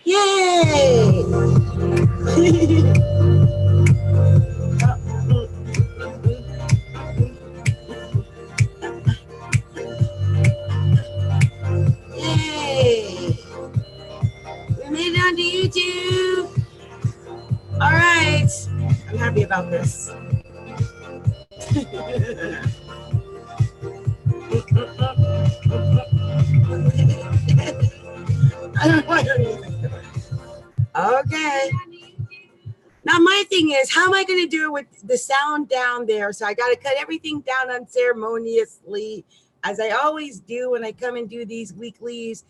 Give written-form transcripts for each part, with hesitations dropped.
Yay! Yay! We made it onto YouTube. All right. I'm happy about this. I don't want anything. Okay. Now my thing is, how am I going to do it with the sound down there? So I got to cut everything down unceremoniously, as I always do when I come and do these weeklies.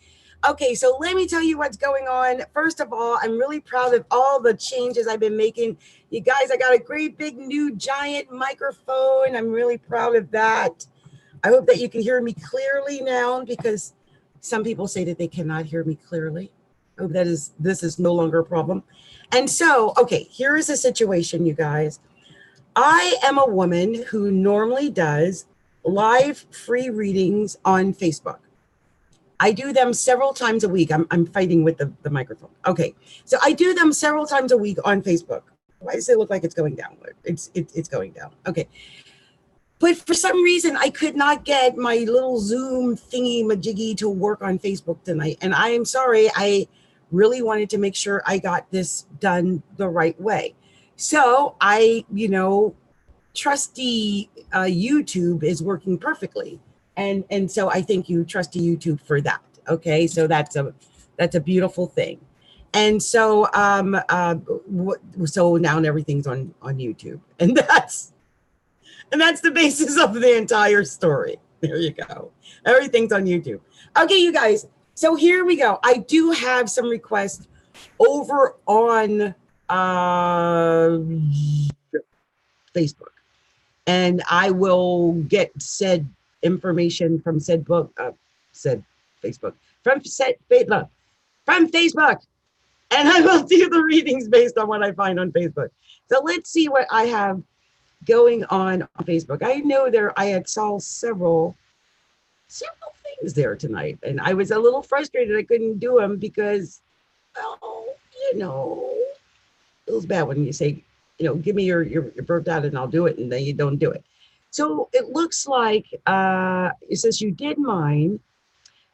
Okay, so let me tell you what's going on. First of all, I'm really proud of all the changes I've been making. You guys, I got a great big new giant microphone. I'm really proud of that. I hope that you can hear me clearly now, because some people say that they cannot hear me clearly. I hope this is no longer a problem. And so, okay, here is the situation, you guys. I am a woman who normally does live free readings on Facebook. I do them several times a week. I'm fighting with the microphone. Okay, so I do them several times a week on Facebook. Why does it look like it's going down? It's going down. Okay. But for some reason, I could not get my little Zoom thingy majiggy to work on Facebook tonight. And I am sorry. I really wanted to make sure I got this done the right way. So trusty YouTube is working perfectly. And so I thank you, trusty YouTube, for that. Okay, so that's a beautiful thing. And so so now everything's on YouTube. And that's the basis of the entire story. There you go. Everything's on YouTube. Okay, you guys. So here we go. I do have some requests over on Facebook, and I will get said information from said Facebook, from Facebook, and I will do the readings based on what I find on Facebook. So let's see what I have going on Facebook. I know I saw several things there tonight, and I was a little frustrated I couldn't do them because, well, it was bad when you say, give me your birth data and I'll do it, and then you don't do it. So it looks like it says you did mine,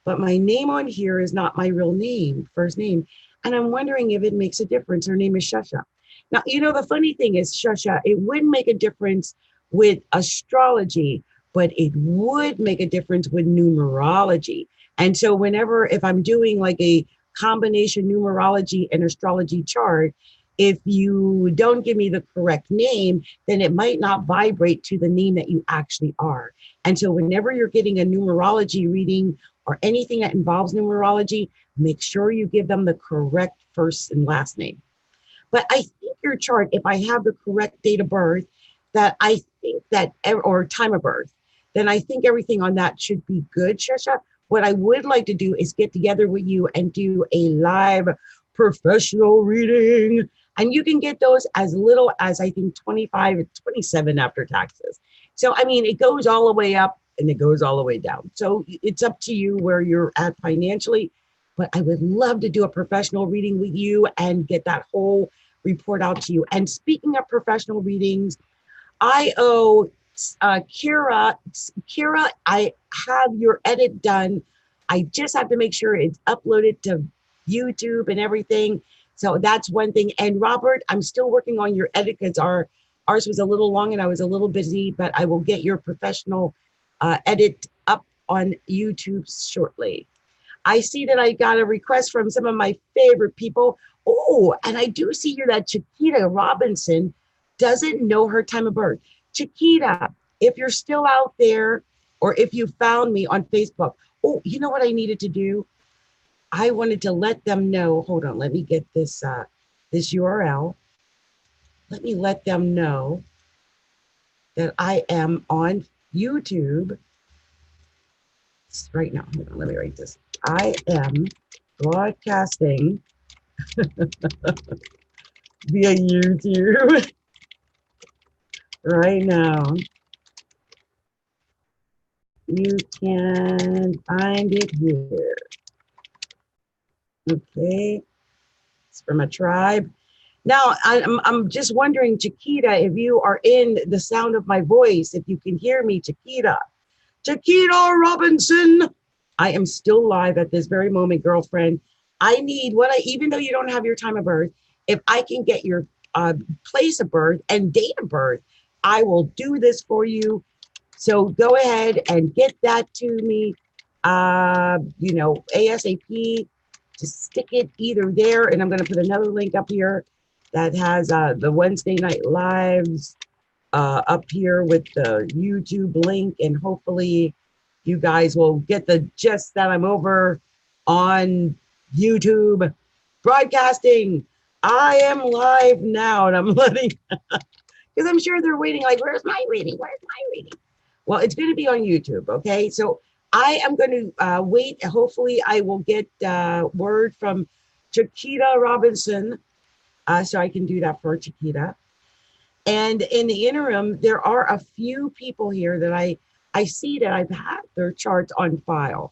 but my name on here is not my real name, first name, and I'm wondering if it makes a difference. Her name is Shasha. Now, the funny thing is, Shasha, it wouldn't make a difference with astrology, but it would make a difference with numerology. And so if I'm doing like a combination numerology and astrology chart, if you don't give me the correct name, then it might not vibrate to the name that you actually are. And so whenever you're getting a numerology reading or anything that involves numerology, make sure you give them the correct first and last name. But I think your chart, if I have the correct date of birth, or time of birth, then I think everything on that should be good, Shasha. What I would like to do is get together with you and do a live professional reading. And you can get those as little as, I think, 25 or 27 after taxes. So, it goes all the way up and it goes all the way down. So it's up to you where you're at financially. But I would love to do a professional reading with you and get that whole report out to you. And speaking of professional readings, I owe Kira, I have your edit done. I just have to make sure it's uploaded to YouTube and everything. So that's one thing. And Robert, I'm still working on your edit because ours was a little long and I was a little busy, but I will get your professional edit up on YouTube shortly. I see that I got a request from some of my favorite people. Oh, and I do see here that Chiquita Robinson doesn't know her time of birth. Chiquita, if you're still out there, or if you found me on Facebook, you know what I needed to do? I wanted to let them know. Hold on, let me get this this URL. Let me let them know that I am on YouTube right now. Hold on, let me write this. I am broadcasting via YouTube right now. You can find it here. Okay, it's from a tribe. Now, I'm just wondering, Chiquita, if you are in the sound of my voice, if you can hear me, Chiquita. Chiquita Robinson. I am still live at this very moment, girlfriend. I need even though you don't have your time of birth, if I can get your place of birth and date of birth, I will do this for you. So go ahead and get that to me, ASAP. Just stick it either there, and I'm going to put another link up here that has the Wednesday night lives up here with the YouTube link, and hopefully you guys will get the gist that I'm over on YouTube broadcasting. I am live now, and I'm letting, because I'm sure they're waiting, like, where's my reading? Where's my reading? Well, it's going to be on YouTube, okay? So I am going to wait. Hopefully I will get word from Chiquita Robinson, so I can do that for Chiquita. And in the interim, there are a few people here that I see that I've had their charts on file.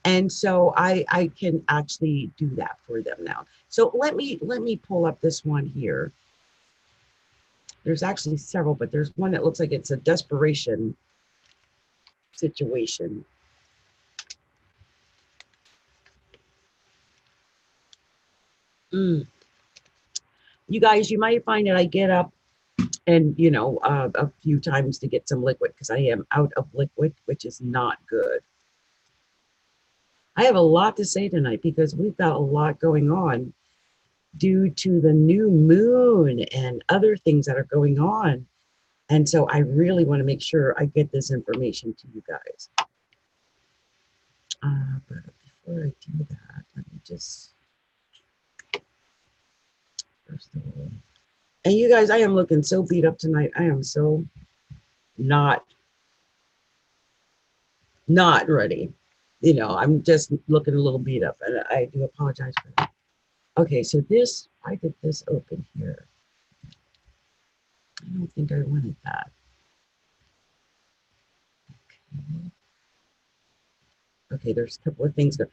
And so I can actually do that for them now. So let me pull up this one here. There's actually several, but there's one that looks like it's a desperation situation. You guys, you might find that I get up and, a few times to get some liquid because I am out of liquid, which is not good. I have a lot to say tonight because we've got a lot going on due to the new moon and other things that are going on. And so I really want to make sure I get this information to you guys. But before I do that, let me just, first of all, and you guys, I am looking so beat up tonight. I am so not ready. I'm just looking a little beat up, and I do apologize for that. Okay, so this, I did this open here. I don't think I wanted that. Okay, there's a couple of things there.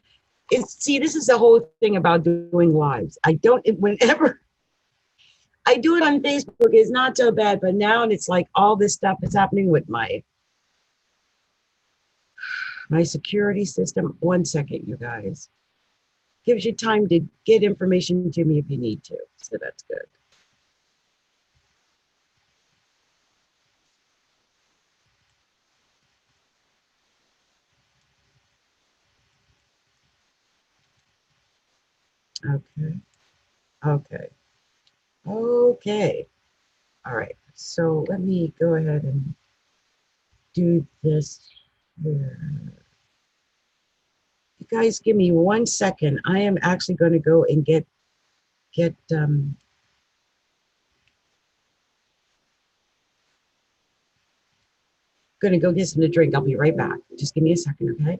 See, this is the whole thing about doing lives. Whenever I do it on Facebook, it's not so bad, but now it's like all this stuff is happening with my security system. 1 second, you guys. Gives you time to get information to me if you need to. So that's good. Okay. All right. So let me go ahead and do this here. You guys give me 1 second. I am actually going to go and get gonna go get something to drink. I'll be right back. Just give me a second, okay?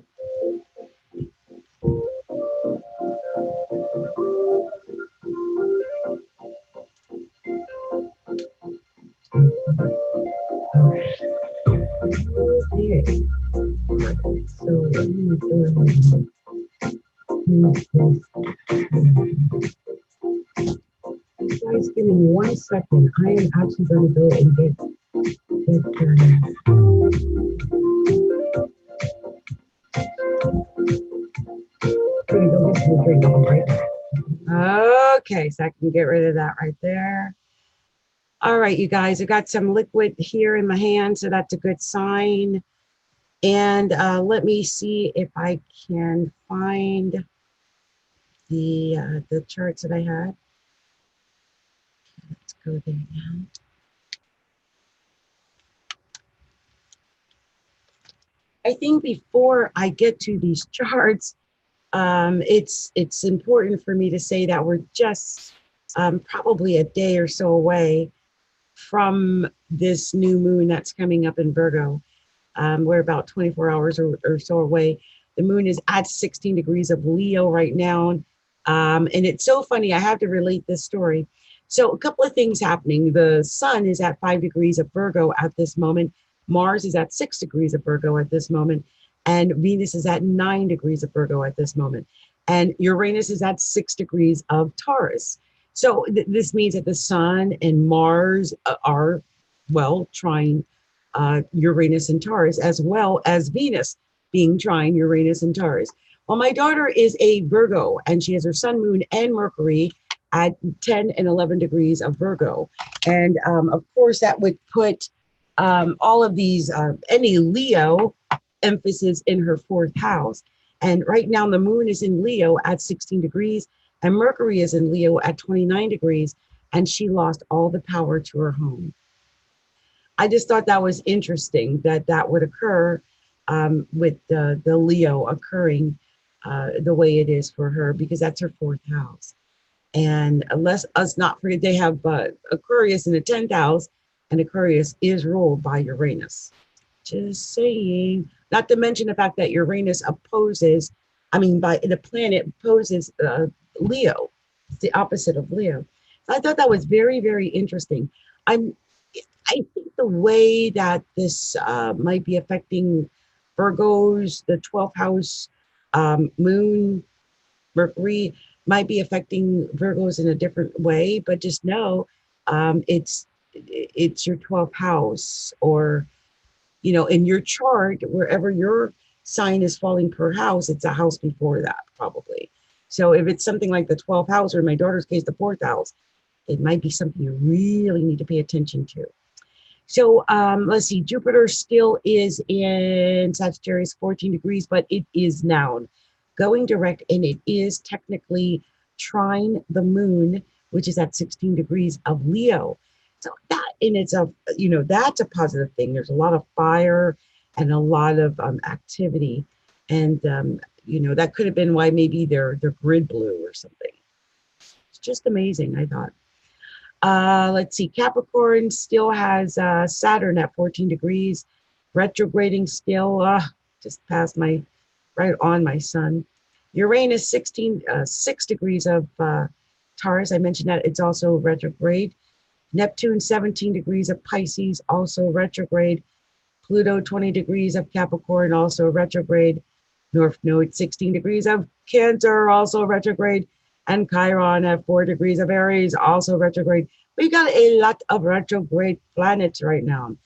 Okay. So let me go ahead and guys, give me 1 second. I am actually going to go and get some drink. Okay, so I can get rid of that right there. All right, you guys, I got some liquid here in my hand, so that's a good sign. And let me see if I can find the charts that I had. Let's go there now. I think before I get to these charts, it's important for me to say that we're just probably a day or so away from this new moon that's coming up in Virgo. We're about 24 hours or so away. The moon is at 16 degrees of Leo right now. And it's so funny, I have to relate this story. So a couple of things happening. The sun is at 5 degrees of Virgo at this moment. Mars is at 6 degrees of Virgo at this moment. and Venus is at 9 degrees of Virgo at this moment, and Uranus is at 6 degrees of Taurus. So this means that the Sun and Mars are, well, trying Uranus and Taurus, as well as Venus being trine Uranus and Taurus. Well, my daughter is a Virgo, and she has her Sun, Moon, and Mercury at 10 and 11 degrees of Virgo. And of course, that would put all of these, any Leo emphasis in her fourth house. And right now, the moon is in Leo at 16 degrees, and Mercury is in Leo at 29 degrees, and she lost all the power to her home. I just thought that was interesting that that would occur with the Leo occurring the way it is for her, because that's her fourth house. And unless us not forget, they have Aquarius in the 10th house, and Aquarius is ruled by Uranus. Just saying. Not to mention the fact that Uranus opposes, by the planet opposes Leo. It's the opposite of Leo. So I thought that was very, very interesting. I think the way that this might be affecting Virgos, the 12th house, moon, Mercury might be affecting Virgos in a different way, but just know it's your 12th house, or in your chart, wherever your sign is falling per house, it's a house before that, probably. So if it's something like the 12th house, or in my daughter's case, the 4th house, it might be something you really need to pay attention to. So let's see, Jupiter still is in Sagittarius 14 degrees, but it is now going direct, and it is technically trine the moon, which is at 16 degrees of Leo. So that in itself, that's a positive thing. There's a lot of fire and a lot of activity. And, that could have been why maybe they're grid blue or something. It's just amazing, I thought. Let's see, Capricorn still has Saturn at 14 degrees, retrograding still, just past right on my sun. Uranus 6 degrees of Taurus. I mentioned that it's also retrograde. Neptune 17 degrees of Pisces, also retrograde. Pluto 20 degrees of Capricorn, also retrograde. North Node 16 degrees of Cancer, also retrograde. And Chiron at 4 degrees of Aries, also retrograde. We got a lot of retrograde planets right now.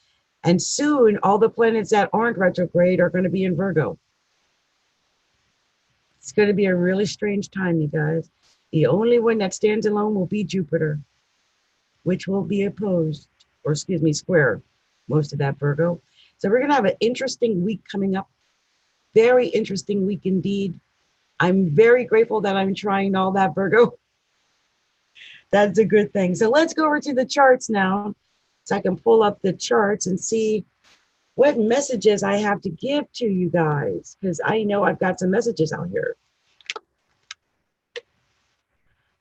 And soon, all the planets that aren't retrograde are going to be in Virgo. It's going to be a really strange time, you guys. The only one that stands alone will be Jupiter, which will be opposed, or square, most of that Virgo. So we're going to have an interesting week coming up. Very interesting week indeed. I'm very grateful that I'm trying all that Virgo. That's a good thing. So let's go over to the charts now, so I can pull up the charts and see what messages I have to give to you guys, because I know I've got some messages out here.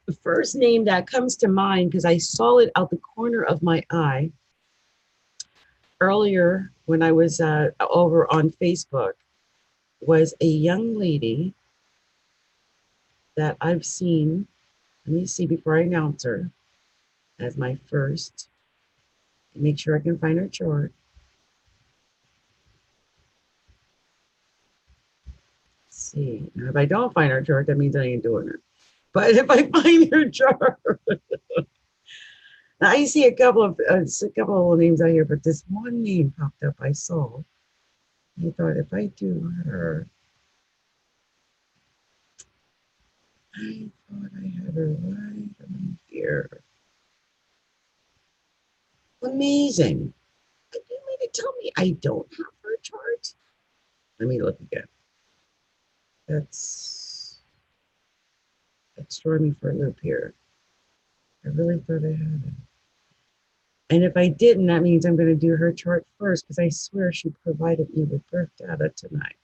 The first name that comes to mind, because I saw it out the corner of my eye earlier when I was over on Facebook, was a young lady that I've seen. Let me see before I announce her as my first. Make sure I can find her chart. Let's see. Now, if I don't find her chart, that means I ain't doing her. But if I find her chart, now I see a couple of names out here, but this one name popped up. I saw. I thought, if I do her, I thought I had her right here. Amazing. I didn't mean to tell me I don't have her chart. Let me look again. That's throwing me for a loop here. I really thought I had it. And if I didn't, that means I'm going to do her chart first, because I swear she provided me with birth data tonight.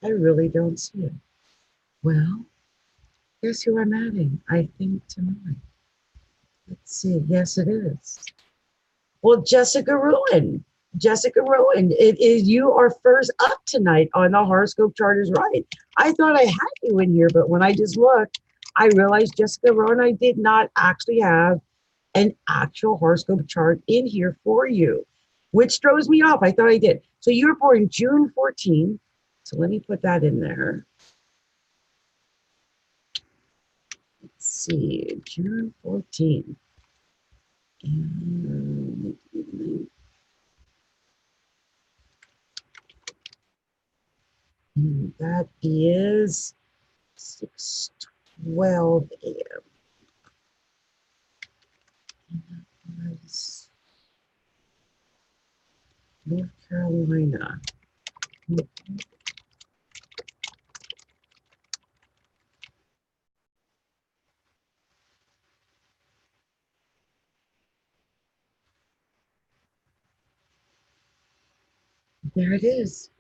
I really don't see it. Well, guess who I'm adding, I think, tonight. Let's see. Yes, it is. Well, Jessica Ruin. Jessica Rowan, it is, you are first up tonight on the Horoscope Chart Is Right. I thought I had you in here, but when I just looked, I realized Jessica Rowan, I did not actually have an actual horoscope chart in here for you, which throws me off. I thought I did. So you were born June 14th. So let me put that in there. Let's see, June 14th. And that is 6:12 a.m. North Carolina. There it is.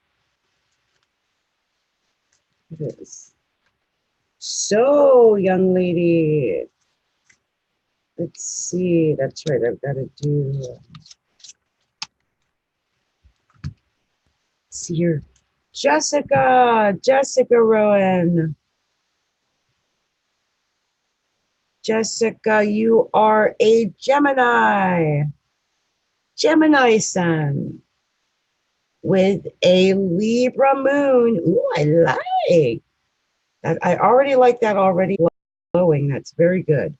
It is. So, young lady, let's see. That's right. I've got to do. See here. Jessica Rowan. Jessica, you are a Gemini. Gemini sun with a Libra moon. Ooh, I like that. I already like that already glowing. That's very good.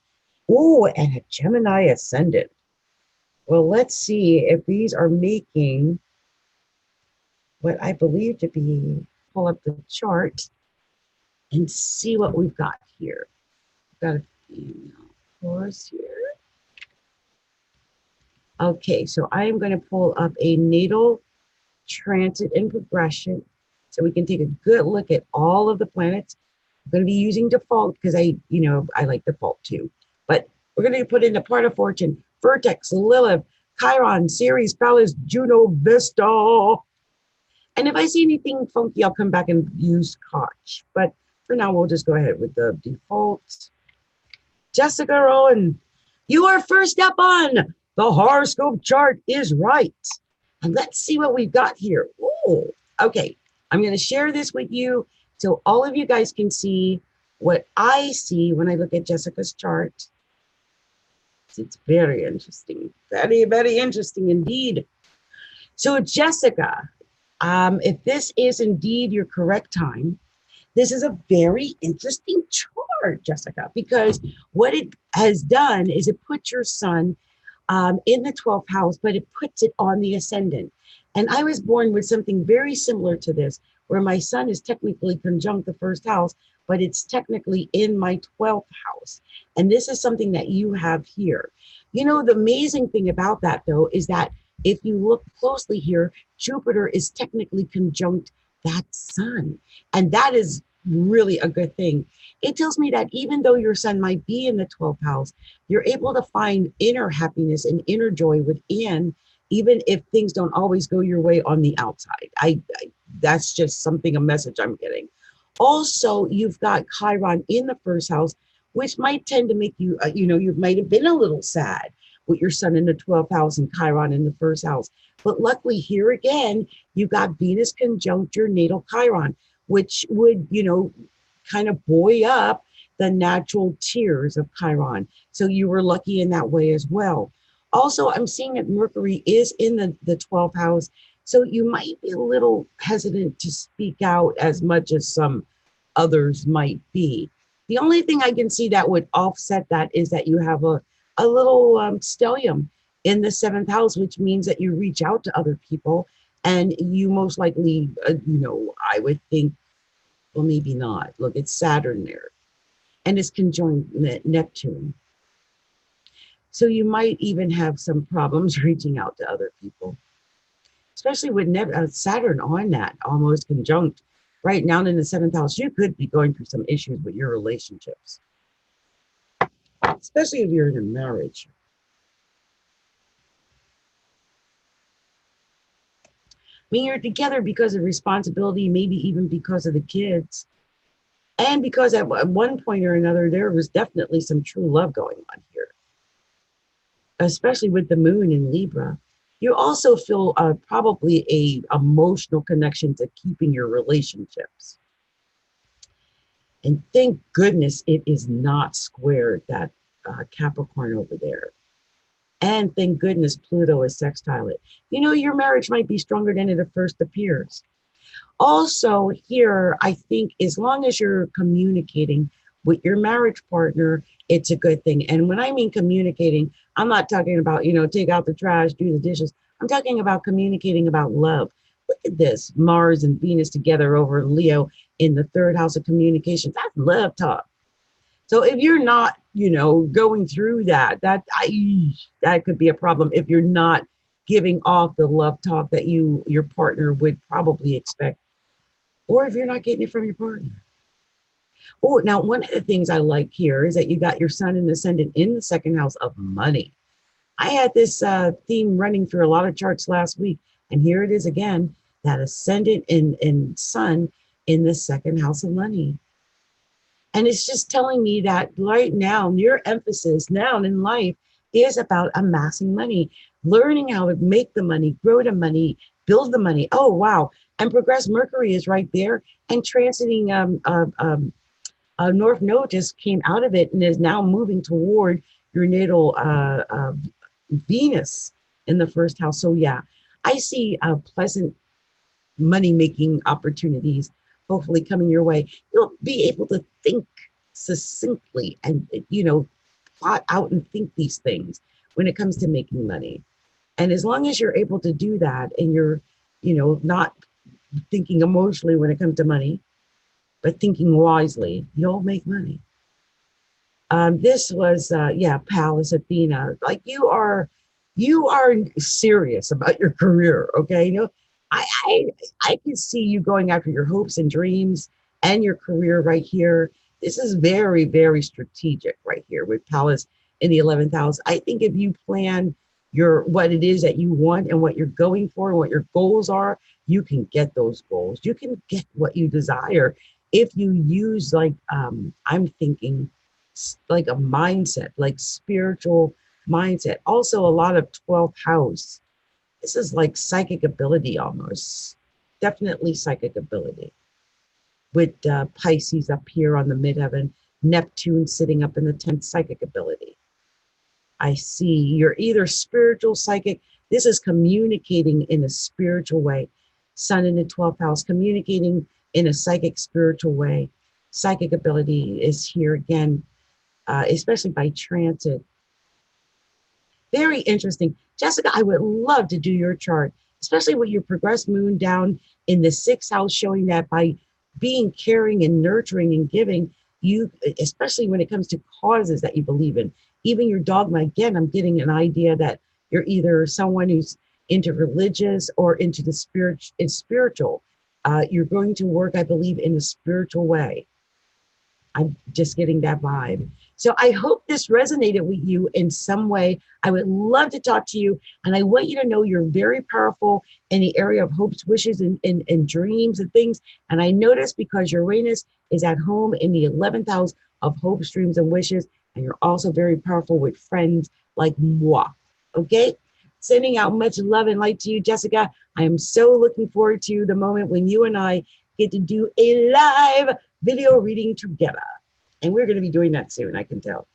Ooh, and a Gemini ascendant. Well, let's see if these are making what I believe to be, pull up the chart and see what we've got here. We've got a female Taurus here. Okay, so I am going to pull up a natal transit and progression so we can take a good look at all of the planets. I'm going to be using default because I like default too. But we're going to put in the part of fortune, Vertex, Lilith, Chiron, Ceres, Pallas, Juno, Vesta. And if I see anything funky, I'll come back and use Koch. But for now, we'll just go ahead with the default. Jessica Rowan, you are first up on the horoscope chart is right. And let's see what we've got here. Ooh, okay, I'm going to share this with you so all of you guys can see what I see when I look at Jessica's chart. It's very interesting. Very, very interesting indeed. So Jessica, if this is indeed your correct time, this is a very interesting chart, Jessica, because what it has done is it put your sun in the 12th house, but it puts it on the ascendant. And I was born with something very similar to this, where my sun is technically conjunct the first house, but it's technically in my 12th house. And this is something that you have here. You know, the amazing thing about that, though, is that if you look closely here, Jupiter is technically conjunct that sun. And that is really a good thing. It tells me that even though your sun might be in the 12th house, you're able to find inner happiness and inner joy within, even if things don't always go your way on the outside. That's just something, a message I'm getting. Also, you've got Chiron in the first house, which might tend to make you, you might have been a little sad with your sun in the 12th house and Chiron in the first house. But luckily here again, you got Venus conjunct your natal Chiron, which would, kind of buoy up the natural tears of Chiron. So you were lucky in that way as well. Also, I'm seeing that Mercury is in the 12th house. So you might be a little hesitant to speak out as much as some others might be. The only thing I can see that would offset that is that you have a little stellium in the 7th house, which means that you reach out to other people and you most likely, I would think, well, maybe not. Look, it's Saturn there and it's conjoined Neptune. So you might even have some problems reaching out to other people, especially with Saturn on that almost conjunct right now in the 7th house. You could be going through some issues with your relationships, especially if you're in a marriage. When you're together because of responsibility, maybe even because of the kids, and because at one point or another, there was definitely some true love going on here, especially with the moon in Libra. You also feel probably a emotional connection to keeping your relationships. And thank goodness it is not squared, that Capricorn over there. And thank goodness Pluto is sextile it. You know, your marriage might be stronger than it at first appears. Also, here, I think as long as you're communicating with your marriage partner, it's a good thing. And when I mean communicating, I'm not talking about, you know, take out the trash, do the dishes. I'm talking about communicating about love. Look at this Mars and Venus together over Leo in the third house of communications. That's love talk. So if you're not, you know, going through that could be a problem if you're not giving off the love talk that your partner would probably expect, or if you're not getting it from your partner. Oh, now one of the things I like here is that you got your sun and ascendant in the second house of money. I had this theme running through a lot of charts last week, and here it is again, that ascendant and sun in the second house of money. And it's just telling me that right now, your emphasis now in life is about amassing money, learning how to make the money, grow the money, build the money. Oh, wow. And progress Mercury is right there. And transiting North Node just came out of it and is now moving toward your natal Venus in the first house. So, yeah, I see pleasant money making opportunities hopefully coming your way. You'll be able to think succinctly and, you know, plot out and think these things when it comes to making money. And as long as you're able to do that and you're, you know, not thinking emotionally when it comes to money, but thinking wisely, you'll make money. This was, Pallas Athena. Like you are serious about your career. Okay. You know, I can see you going after your hopes and dreams and your career right here. This is very, very strategic right here with Pallas in the 11th house. I think if you plan what it is that you want and what you're going for and what your goals are, you can get those goals. You can get what you desire if you use I'm thinking like a mindset, like spiritual mindset. Also a lot of 12th house. This is like psychic ability almost. Definitely psychic ability. With Pisces up here on the midheaven, Neptune sitting up in the 10th, psychic ability. I see you're either spiritual, psychic. This is communicating in a spiritual way. Sun in the 12th house, communicating in a psychic, spiritual way. Psychic ability is here again, especially by transit. Very interesting. Jessica, I would love to do your chart, especially with your progressed moon down in the 6th house, showing that by being caring and nurturing and giving, you, especially when it comes to causes that you believe in, even your dogma, again, I'm getting an idea that you're either someone who's into religious or into the spiritual. You're going to work, I believe, in a spiritual way. I'm just getting that vibe. So I hope this resonated with you in some way. I would love to talk to you. And I want you to know you're very powerful in the area of hopes, wishes, and dreams and things. And I noticed because Uranus is at home in the 11th house of hopes, dreams, and wishes. And you're also very powerful with friends like moi. Okay? Sending out much love and light to you, Jessica. I am so looking forward to the moment when you and I get to do a live video reading together. And we're going to be doing that soon, I can tell.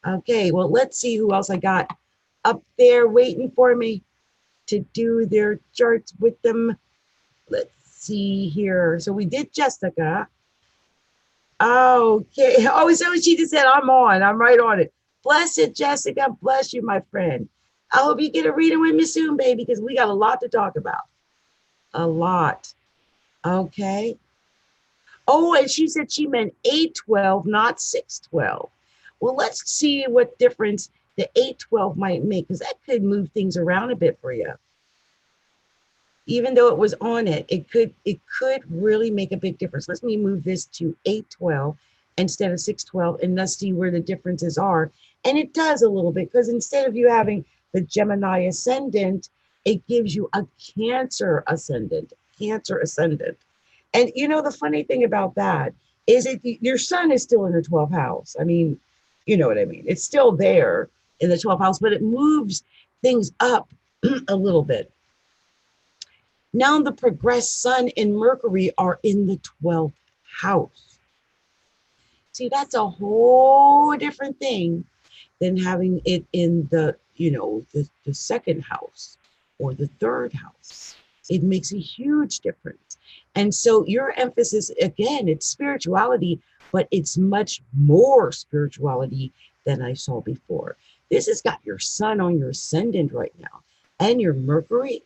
Okay, well, let's see who else I got up there waiting for me to do their charts with them. Let's see here. So we did Jessica. Okay. Oh, so she just said, I'm right on it. Bless it, Jessica. Bless you, my friend. I hope you get a reading with me soon, baby, because we got a lot to talk about. A lot. Okay. Oh, and she said she meant 812, not 612. Well, let's see what difference the 812 might make, because that could move things around a bit for you. Even though it was on it, it could really make a big difference. Let me move this to 812 instead of 612, and let's see where the differences are. And it does a little bit, because instead of you having the Gemini ascendant, it gives you a Cancer ascendant. And you know, the funny thing about that is your sun is still in the 12th house. I mean, you know what I mean? It's still there in the 12th house, but it moves things up a little bit. Now the progressed sun and Mercury are in the 12th house. See, that's a whole different thing than having it in the, the second house or the third house. It makes a huge difference. And so your emphasis, again, it's spirituality, but it's much more spirituality than I saw before. This has got your sun on your ascendant right now and your Mercury.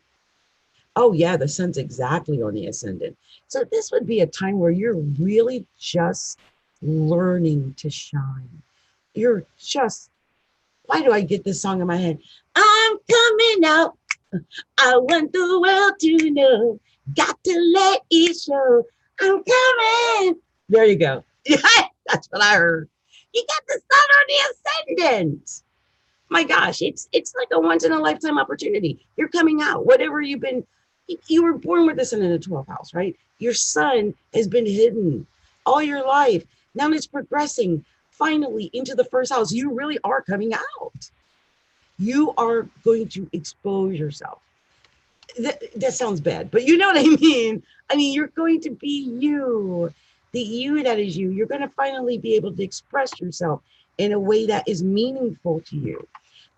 Oh, yeah, the sun's exactly on the ascendant. So this would be a time where you're really just learning to shine. You're just, why do I get this song in my head? I'm coming out. I want the world to know. Got to let it show. I'm coming. There you go. Yeah, that's what I heard. You got the sun on the ascendant. My gosh, it's like a once in a lifetime opportunity. You're coming out. Whatever you've been, you were born with the sun in the 12th house, right? Your sun has been hidden all your life. Now it's progressing finally into the first house. You really are coming out. You are going to expose yourself. That sounds bad, but you know what I mean? I mean, you're going to be you, the you that is you. You're going to finally be able to express yourself in a way that is meaningful to you.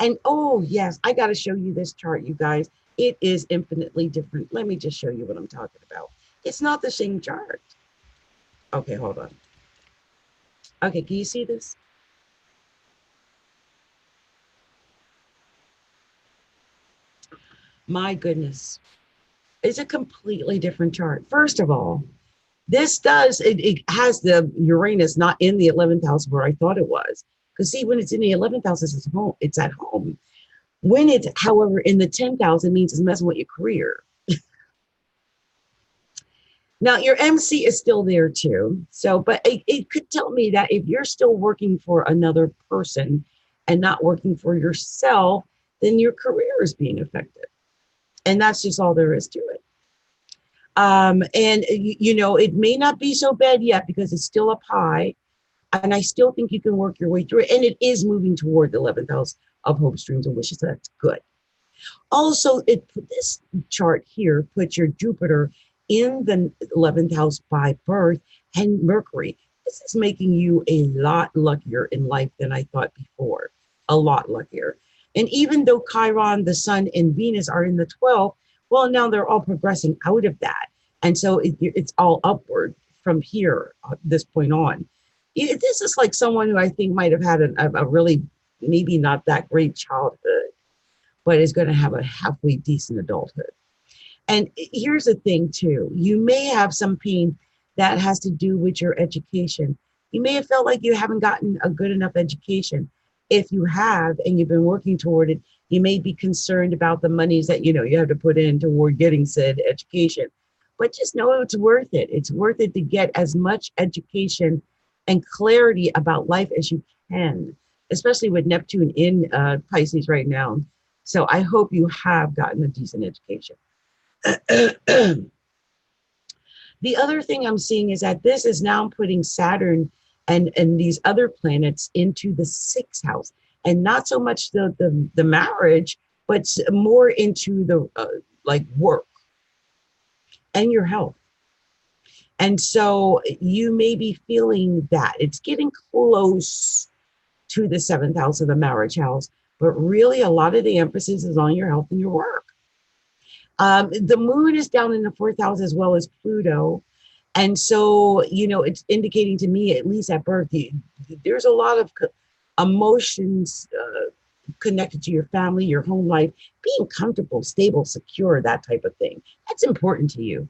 And oh, yes, I got to show you this chart, you guys. It is infinitely different. Let me just show you what I'm talking about. It's not the same chart. Okay, hold on. Okay, can you see this? My goodness. It's a completely different chart. First of all, this it has the Uranus not in the 11th house where I thought it was. Because see, when it's in the 11th house, it's at home. When it's, however, in the 10th house, it means it's messing with your career. Now, your MC is still there too. So, but it could tell me that if you're still working for another person and not working for yourself, then your career is being affected. And that's just all there is to it. And it may not be so bad yet because it's still up high. And I still think you can work your way through it. And it is moving toward the 11th house of hopes, dreams, and wishes. So that's good. Also, this chart here puts your Jupiter in the 11th house by birth and Mercury. This is making you a lot luckier in life than I thought before. A lot luckier. And even though Chiron, the sun, and Venus are in the 12th, well, now they're all progressing out of that. And so it's all upward from here, this point on. This is like someone who I think might have had a really, maybe not that great childhood, but is going to have a halfway decent adulthood. And here's the thing too, you may have some pain that has to do with your education. You may have felt like you haven't gotten a good enough education. If you have, and you've been working toward it, you may be concerned about the monies that, you have to put in toward getting said education, but just know it's worth it. It's worth it to get as much education and clarity about life as you can, especially with Neptune in Pisces right now. So I hope you have gotten a decent education. The other thing I'm seeing is that this is now putting Saturn and these other planets into the 6th house, and not so much the marriage, but more into the like work and your health. And so you may be feeling that it's getting close to the 7th house of the marriage house, but really a lot of the emphasis is on your health and your work. The moon is down in the 4th house as well as Pluto. And so, it's indicating to me, at least at birth, there's a lot of emotions connected to your family, your home life, being comfortable, stable, secure, that type of thing. That's important to you.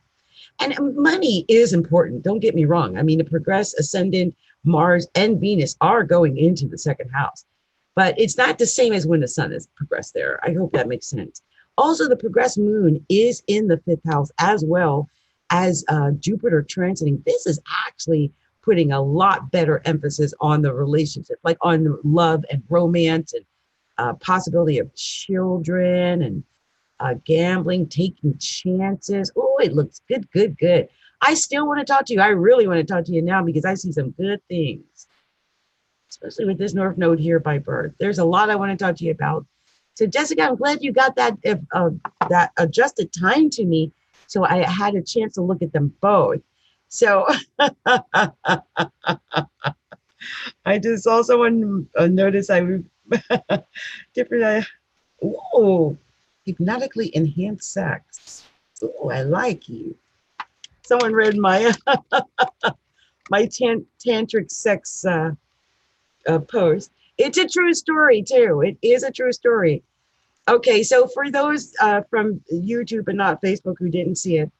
And money is important. Don't get me wrong. I mean, the progress, ascendant, Mars, and Venus are going into the 2nd house, but it's not the same as when the sun is progressed there. I hope that makes sense. Also, the progressed moon is in the 5th house as well as Jupiter transiting. This is actually putting a lot better emphasis on the relationship, like on love and romance and possibility of children and gambling, taking chances. Oh, it looks good, good, good. I still want to talk to you. I really want to talk to you now because I see some good things, especially with this North Node here by birth. There's a lot I want to talk to you about. So Jessica, I'm glad you got that adjusted time to me, so I had a chance to look at them both. So I just saw someone notice I was different. Ooh, hypnotically enhanced sex. Ooh, I like you. Someone read my my tantric sex post. It's a true story too. It is a true story. Okay, so for those from YouTube and not Facebook who didn't see it,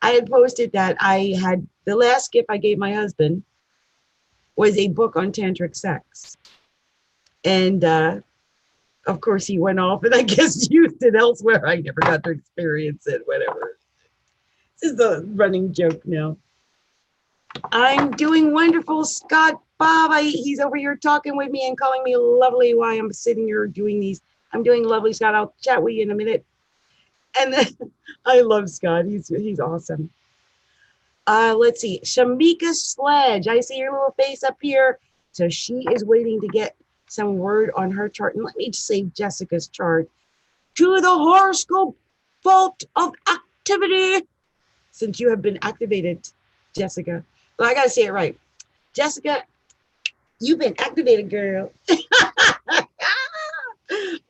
I had posted that I had the last gift I gave my husband was a book on tantric sex. And of course, he went off and I guess used it elsewhere. I never got to experience it, whatever. This is a running joke now. I'm doing wonderful, Scott Bob. He's over here talking with me and calling me lovely while I'm sitting here doing these. I'm doing lovely, Scott. I'll chat with you in a minute. And then I love Scott. He's awesome. Let's see. Shamika Sledge. I see your little face up here. So she is waiting to get some word on her chart. And let me save Jessica's chart to the horoscope vault of activity. Since you have been activated, Jessica. Well, I got to say it right. Jessica, you've been activated, girl.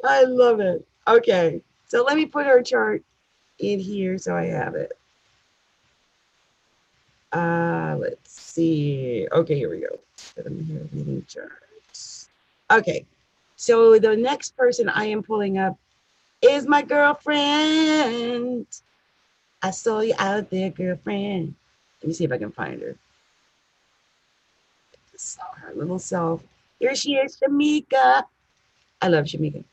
I love it. Okay. So let me put her chart in here so I have it. Let's see. Okay, here we go. Reading charts. Okay. So the next person I am pulling up is my girlfriend. I saw you out there, girlfriend. Let me see if I can find her. Saw her little self. Here she is, Shamika. I love Shamika.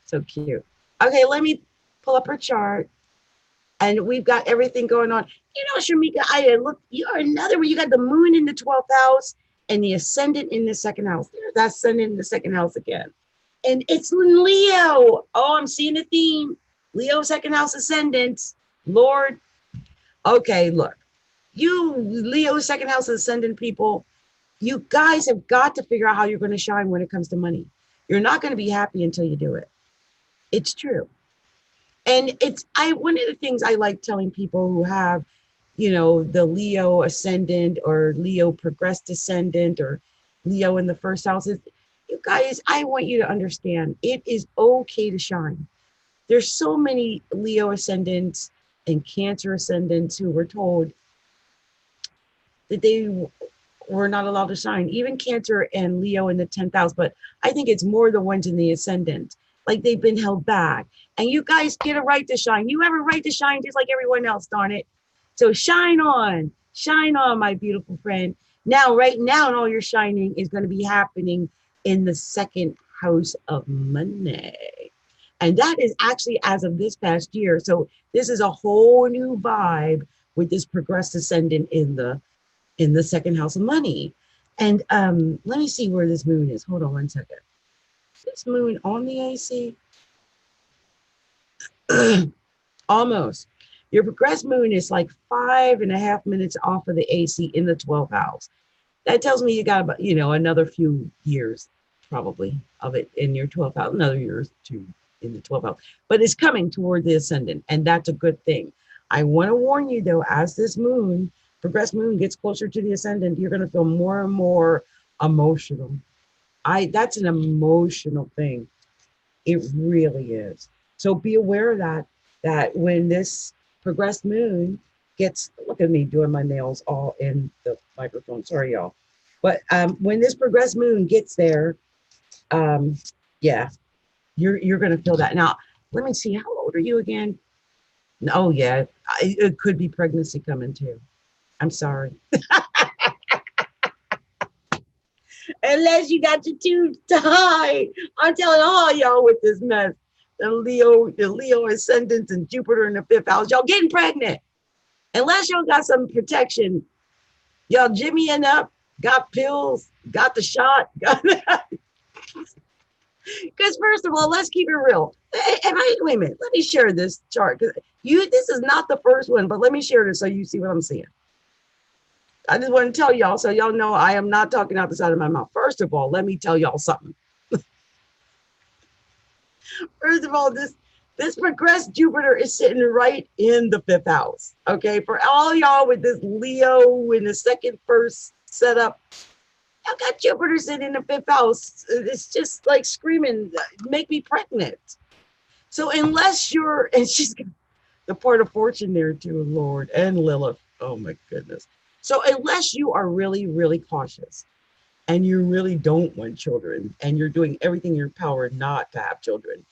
So cute. Okay, let me pull up her chart. And we've got everything going on. You know, Shamika, I look, you're another one. You got the moon in the 12th house and the ascendant in the second house. There's that ascendant in the second house again. And it's Leo. Oh, I'm seeing a theme. Leo, second house ascendant. Lord. Okay, look. You Leo, second house ascendant people, you guys have got to figure out how you're going to shine when it comes to money. You're not going to be happy until you do it. It's true. And one of the things I like telling people who have, you know, the Leo ascendant or Leo progressed ascendant or Leo in the first house is, you guys, I want you to understand it is okay to shine. There's so many Leo ascendants and Cancer ascendants who were told that they were not allowed to shine, even Cancer and Leo in the 10th house. But I think it's more the ones in the ascendant. Like they've been held back. And you guys get a right to shine. You have a right to shine just like everyone else, darn it. So shine on, my beautiful friend. Now, right now, all your shining is going to be happening in the second house of money. And that is actually as of this past year. So this is a whole new vibe with this progressed ascendant in the second house of money. And let me see where this moon is. Hold on one second. This moon on the AC? Almost. Your progressed moon is like 5.5 minutes off of the AC in the 12th house. That tells me you got about, you know, another few years probably of it in your 12th house, another year or two in the 12th house. But it's coming toward the ascendant, and that's a good thing. I want to warn you though, as this moon, progressed moon gets closer to the ascendant, you're going to feel more and more emotional. That's an emotional thing. It really is. So be aware of that when this progressed moon gets, look at me doing my nails all in the microphone. Sorry, y'all. But when this progressed moon gets there, yeah, you're going to feel that. Now, let me see. How old are you again? Oh, yeah. It could be pregnancy coming too. I'm sorry. Unless you got your tubes tied. I'm telling all y'all with this mess. The Leo ascendants and Jupiter in the 5th house. Y'all getting pregnant. Unless y'all got some protection. Y'all jimmying up, got pills, got the shot. Because first of all, let's keep it real. Wait a minute. Let me share this chart. This is not the first one, but let me share this so you see what I'm seeing. I just want to tell y'all so y'all know I am not talking out the side of my mouth. First of all, let me tell y'all something. First of all, this progressed Jupiter is sitting right in the 5th house. Okay, for all y'all with this Leo in the second first setup, y'all got Jupiter sitting in the 5th house. It's just like screaming, make me pregnant. So unless you're, and she's got the part of fortune there too, Lord, and Lilith. Oh my goodness. So unless you are really, really cautious and you really don't want children and you're doing everything in your power not to have children,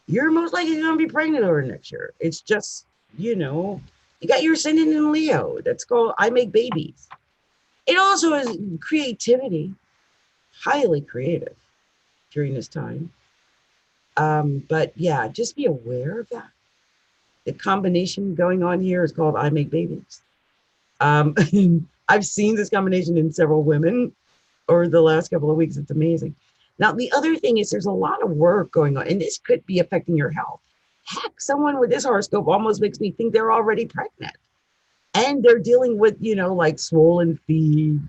you're most likely going to be pregnant over next year. It's just, you know, you got your ascendant in Leo. That's called I make babies. It also is creativity, highly creative during this time. But yeah, just be aware of that. The combination going on here is called I make babies. Um, I've seen this combination in several women over the last couple of weeks. It's amazing. Now, the other thing is there's a lot of work going on, and this could be affecting your health. Heck, someone with this horoscope almost makes me think they're already pregnant. And they're dealing with, you know, like swollen feet,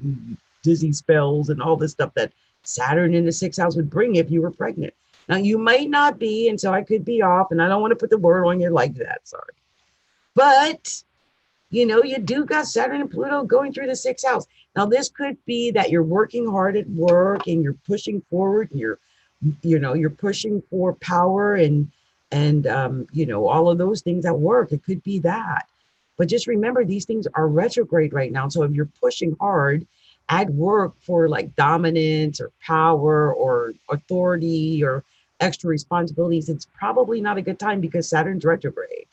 dizzy spells, and all this stuff that Saturn in the sixth house would bring if you were pregnant. Now, you might not be, and so I could be off, and I don't want to put the word on you like that. Sorry. But you know, you do got Saturn and Pluto going through the sixth house. Now, this could be that you're working hard at work and you're pushing forward and you're pushing for power and you know, all of those things at work. It could be that. But just remember, these things are retrograde right now. So if you're pushing hard at work for like dominance or power or authority or extra responsibilities, it's probably not a good time because Saturn's retrograde.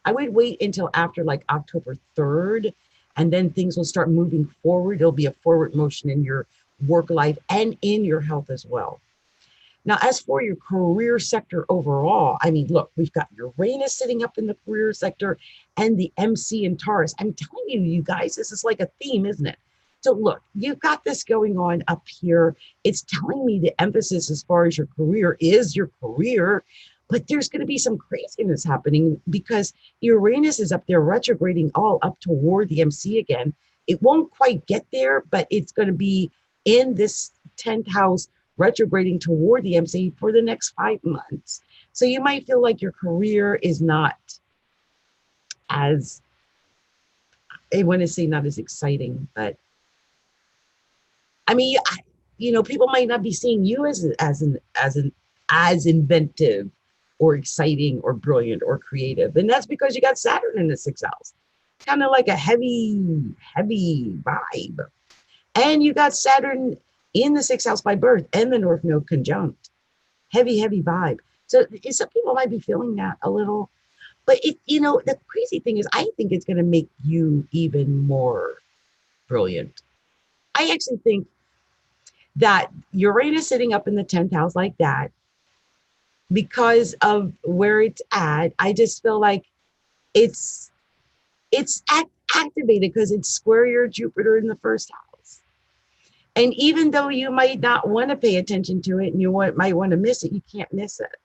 I would wait until after like October 3rd, and then things will start moving forward. There'll be a forward motion in your work life and in your health as well. Now, as for your career sector overall, I mean, look, we've got Uranus sitting up in the career sector and the MC in Taurus. I'm telling you, you guys, this is like a theme, isn't it? So look, you've got this going on up here. It's telling me the emphasis as far as your career is your career, but there's going to be some craziness happening because Uranus is up there retrograding all up toward the MC again. It won't quite get there, but it's going to be in this 10th house retrograding toward the MC for the next 5 months. So you might feel like your career is not as, I want to say not as exciting, but I mean, you know, people might not be seeing you as inventive or exciting or brilliant or creative. And that's because you got Saturn in the sixth house. Kind of like a heavy, heavy vibe. And you got Saturn in the sixth house by birth and the North Node conjunct. Heavy, heavy vibe. So some people might be feeling that a little. But it, you know, the crazy thing is I think it's going to make you even more brilliant. I actually think that Uranus sitting up in the 10th house like that, because of where it's at, I just feel like it's activated because it's square your Jupiter in the first house. And even though you might not want to pay attention to it and might want to miss it, you can't miss it.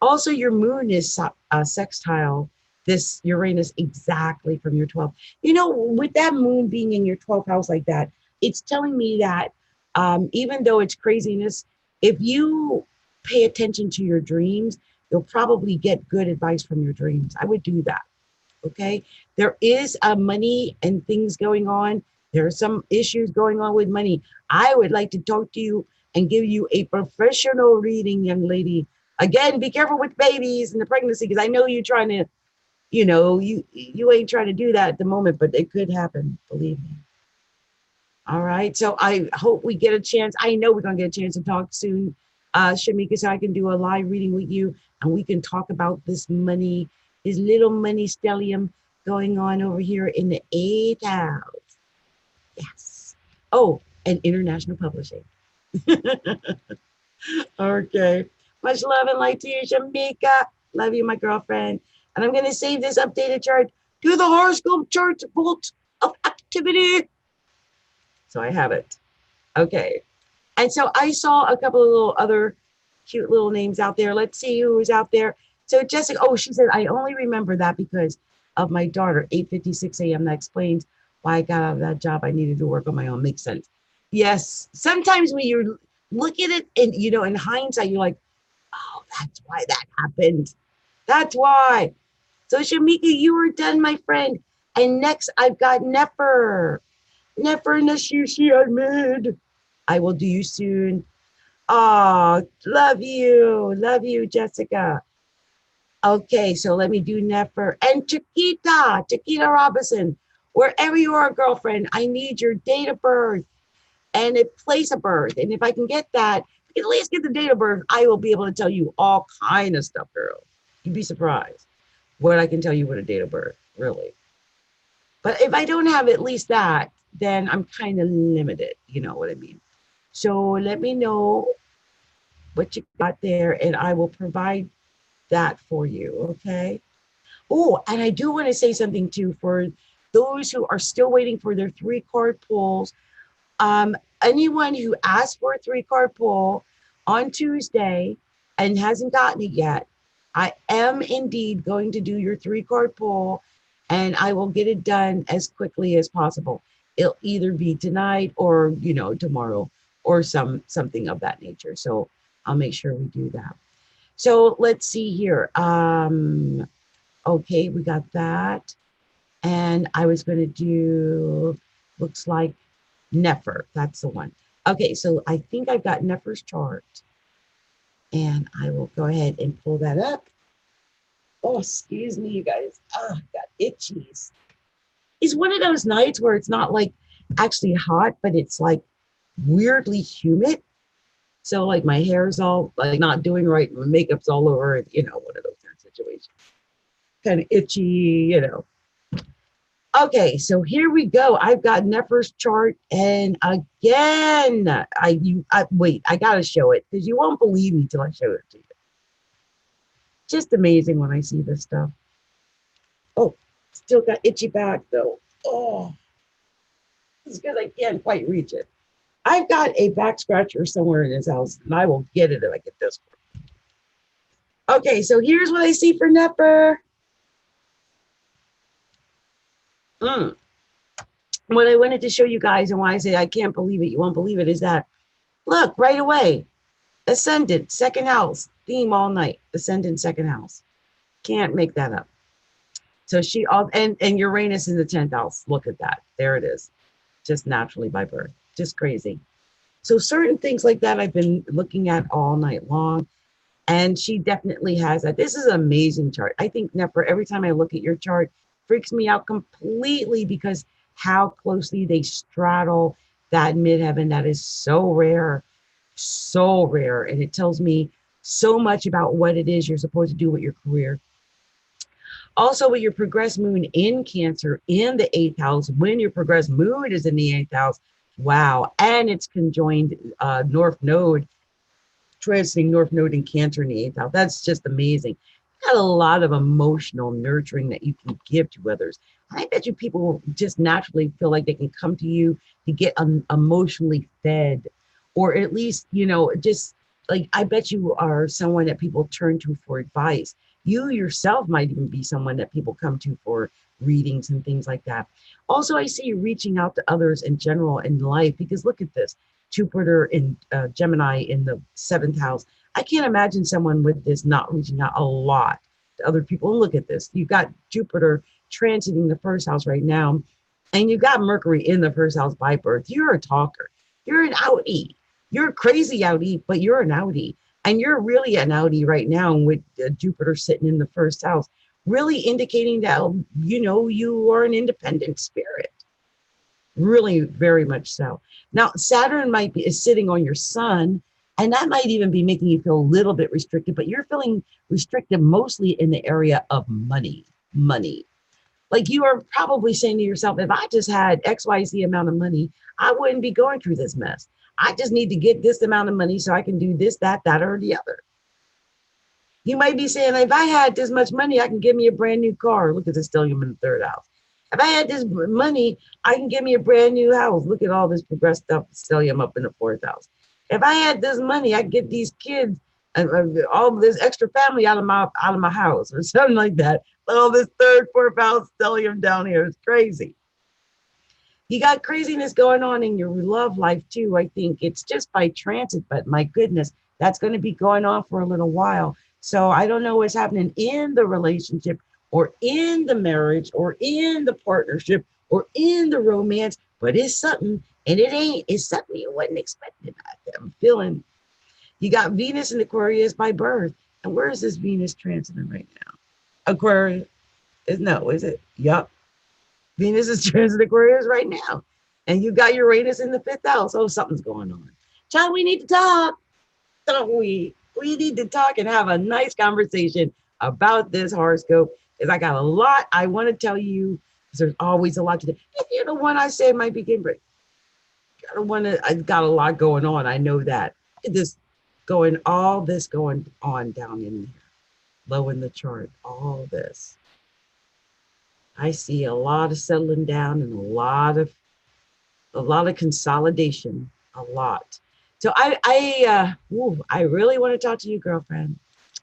Also, your moon is sextile this Uranus exactly from your 12th. You know, with that moon being in your 12th house like that, it's telling me that even though it's craziness, if you pay attention to your dreams, you'll probably get good advice from your dreams. I would do that. Okay. There is money and things going on. There are some issues going on with money. I would like to talk to you and give you a professional reading, young lady. Again, be careful with babies and the pregnancy, because I know you're trying to, you know, you ain't trying to do that at the moment, but it could happen, believe me. All right. So I hope we get a chance. I know we're going to get a chance to talk soon, Shamika, so I can do a live reading with you and we can talk about this money, this little money stellium going on over here in the 8th house. Yes. Oh, and international publishing. Okay. Much love and light to you, Shamika. Love you, my girlfriend. And I'm going to save this updated chart to the horoscope chart vault of activity. So I have it. Okay. And so I saw a couple of little other cute little names out there. Let's see who was out there. So Jessica, oh, she said, I only remember that because of my daughter, 8:56 a.m. That explains why I got out of that job. I needed to work on my own. Makes sense. Yes. Sometimes when you look at it and, you know, in hindsight, you're like, oh, that's why that happened. That's why. So Shamika, you were done, my friend. And next I've got Nefer. Nefer Nashishi Ahmed. I will do you soon. Oh, love you. Love you, Jessica. Okay, so let me do Nefer and Chiquita Robinson. Wherever you are, girlfriend, I need your date of birth and a place of birth. And if I can get that, at least get the date of birth, I will be able to tell you all kind of stuff, girl. You'd be surprised what I can tell you with a date of birth, really. But if I don't have at least that, then I'm kind of limited. You know what I mean? So let me know what you got there, and I will provide that for you. Okay. Oh, and I do want to say something too for those who are still waiting for their 3-card pulls. Um, Anyone who asked for a 3-card pull on Tuesday and hasn't gotten it yet, I am indeed going to do your 3-card pull, and I will get it done as quickly as possible. It'll either be tonight or tomorrow or something of that nature. So I'll make sure we do that. So let's see here. Okay, we got that. And I was going to do, looks like Nefer. That's the one. Okay, so I think I've got Nefer's chart. And I will go ahead and pull that up. Oh, excuse me, you guys. Oh, got itchies. It's one of those nights where it's not like actually hot, but it's like weirdly humid. So like my hair's all like not doing right, my makeup's all over, one of those kind of situations. Kind of itchy. Okay, so here we go. I've got Nefer's chart, and again, wait, I gotta show it because you won't believe me till I show it to you. Just amazing when I see this stuff. Oh, still got itchy back though. Oh, it's because I can't quite reach it. I've got a back scratcher somewhere in this house, and I will get it if I get this one. Okay, so here's what I see for Nefer. What I wanted to show you guys, and why I say I can't believe it, you won't believe it, is that, look, right away, Ascendant, second house, theme all night, Ascendant, second house. Can't make that up. So and Uranus in the 10th house. Look at that. There it is. Just naturally by birth. Just crazy. So certain things like that I've been looking at all night long. And she definitely has that. This is an amazing chart. I think, Nefer, every time I look at your chart, freaks me out completely because how closely they straddle that midheaven. That is so rare. So rare. And it tells me so much about what it is you're supposed to do with your career. Also, with your progressed moon in Cancer in the 8th house, when your progressed moon is in the 8th house, wow. And it's conjoined North Node, transiting North Node in Cancer in the 8th house. That's just amazing. Got a lot of emotional nurturing that you can give to others. I bet you people just naturally feel like they can come to you to get emotionally fed, or at least, just like, I bet you are someone that people turn to for advice. You yourself might even be someone that people come to for readings and things like that. Also, I see you reaching out to others in general in life, because look at this, Jupiter in Gemini in the 7th house. I can't imagine someone with this not reaching out a lot to other people. And look at this. You've got Jupiter transiting the 1st house right now, and you've got Mercury in the 1st house by birth. You're a talker. You're an outie. You're a crazy outie, but you're an outie. And you're really an outie right now with Jupiter sitting in the 1st house, really indicating that, you are an independent spirit. Really, very much so. Now, Saturn is sitting on your sun, and that might even be making you feel a little bit restricted, but you're feeling restricted mostly in the area of money. Like, you are probably saying to yourself, if I just had XYZ amount of money, I wouldn't be going through this mess. I just need to get this amount of money so I can do this, that, or the other. You might be saying, if I had this much money, I can get me a brand new car. Look at the stellium in the 3rd house. If I had this money, I can get me a brand new house. Look at all this progressed stuff, stellium up in the 4th house. If I had this money, I could get these kids and all this extra family out of my house, or something like that. All this 3rd, 4th house stellium down here is crazy. You got craziness going on in your love life too. I think it's just by transit, but my goodness, that's going to be going on for a little while. So I don't know what's happening in the relationship, or in the marriage, or in the partnership, or in the romance, but it's something, and it's something you wouldn't expect it. I'm feeling. You got Venus in Aquarius by birth. And where is this Venus transiting right now? Aquarius. Is it? Yup. Venus is transit Aquarius right now. And you got Uranus in the fifth house. Oh, something's going on. Child, we need to talk, don't we? We need to talk and have a nice conversation about this horoscope because I got a lot I want to tell you. There's always a lot to do. If you're the one I said might begin, but I got a lot going on. I know that. All this going on down in there, low in the chart, all this. I see a lot of settling down and a lot of consolidation, a lot. So I really want to talk to you, girlfriend.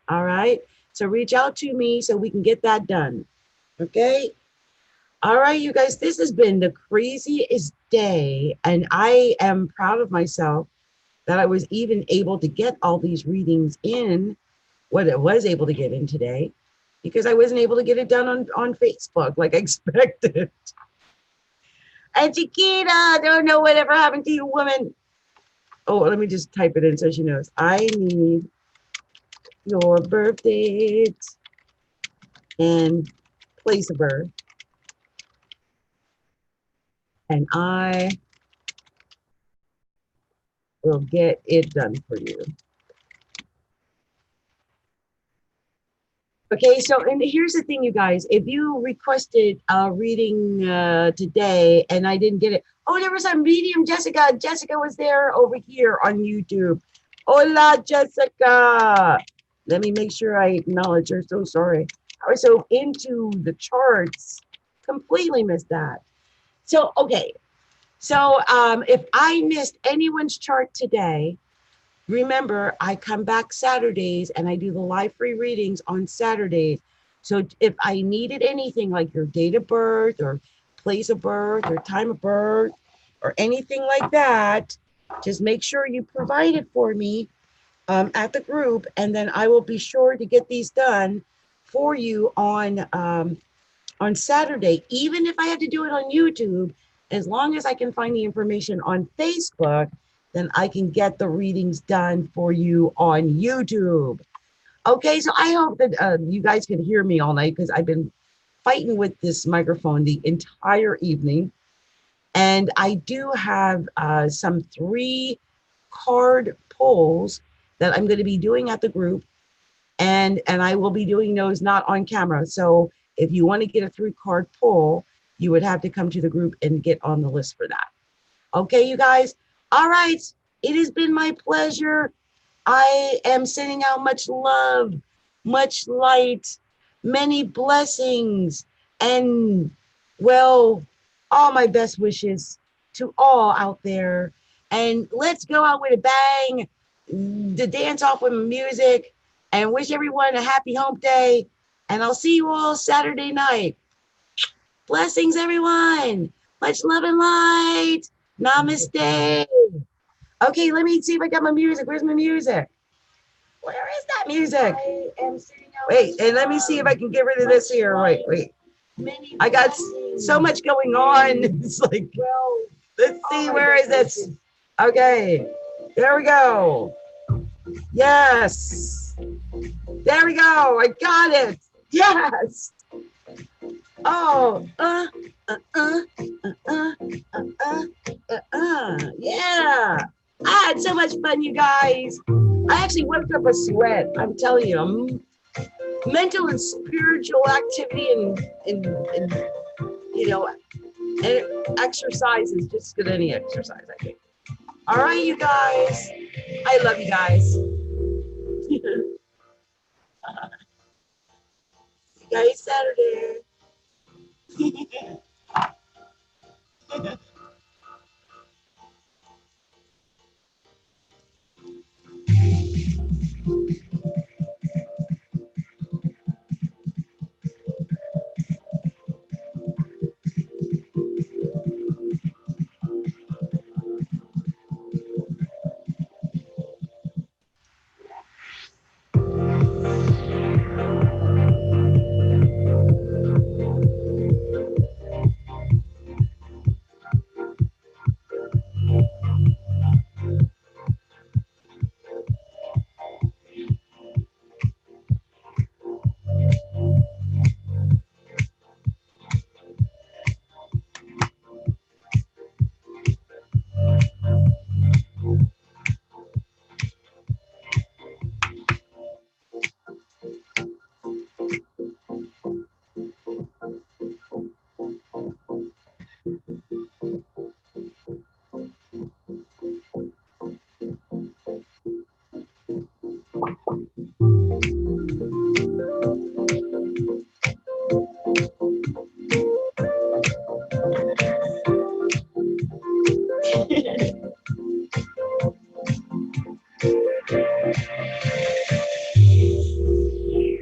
All right. So reach out to me so we can get that done. Okay. All right, you guys, this has been the craziest day. And I am proud of myself that I was even able to get all these readings in, what I was able to get in today, because I wasn't able to get it done on Facebook like I expected. And Chiquita, don't know whatever happened to you, woman. Oh, let me just type it in so she knows. I need your birth date and place of birth. And I will get it done for you. Okay, so and here's the thing, you guys. If you requested a reading today and I didn't get it, oh, there was a medium, Jessica. Jessica was there over here on YouTube. Hola, Jessica. Let me make sure I acknowledge her. So sorry. I was so into the charts, completely missed that. So, okay. So if I missed anyone's chart today, remember, I come back Saturdays and I do the live free readings on Saturdays. So if I needed anything like your date of birth or place of birth or time of birth or anything like that, just make sure you provide it for me at the group, and then I will be sure to get these done for you on Saturday. Even if I had to do it on YouTube, as long as I can find the information on Facebook, then I can get the readings done for you on YouTube. Okay, so I hope that you guys can hear me all night because I've been fighting with this microphone the entire evening. And I do have some 3 card pulls that I'm going to be doing at the group. And I will be doing those not on camera. So if you want to get a 3-card pull, you would have to come to the group and get on the list for that. Okay, you guys. All right. It has been my pleasure. I am sending out much love, much light, many blessings, and, well, all my best wishes to all out there. And let's go out with a bang, to dance off with music, and wish everyone a happy hump day. And I'll see you all Saturday night. Blessings, everyone. Much love and light. Namaste. Okay, let me see if I got my music. Where's my music? Where is that music? Wait, and let me see if I can get rid of this here. Wait. I got so much going on. It's like, let's see, where is this? Okay, there we go. Yes. There we go. I got it. Yes. Oh, yeah. I had so much fun, you guys. I actually whipped up a sweat. I'm telling you, mental and spiritual activity and you know, and exercise is just as good as any exercise, I think. All right, you guys. I love you guys. See you guys Saturday.